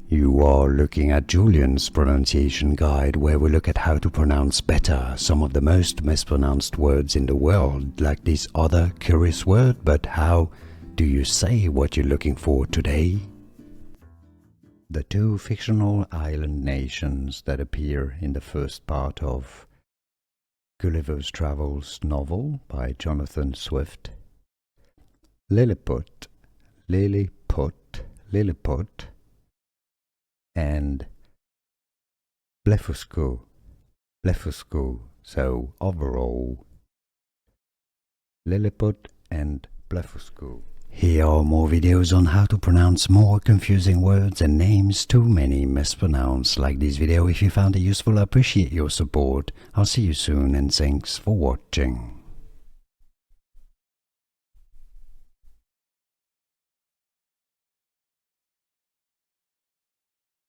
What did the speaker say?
You are looking at Julian's pronunciation guide, where we look at how to pronounce better some of the most mispronounced words in the world, like this other curious word. But how do you say what you're looking for today? The two fictional island nations that appear in the first part of Gulliver's Travels novel by Jonathan Swift. Lilliput, Lilliput, and Blefuscu. So overall, Lilliput and Blefuscu. Here are more videos on how to pronounce more confusing words and names too many mispronounced. Like this video if you found it useful. I appreciate your support. I'll see you soon and thanks for watching.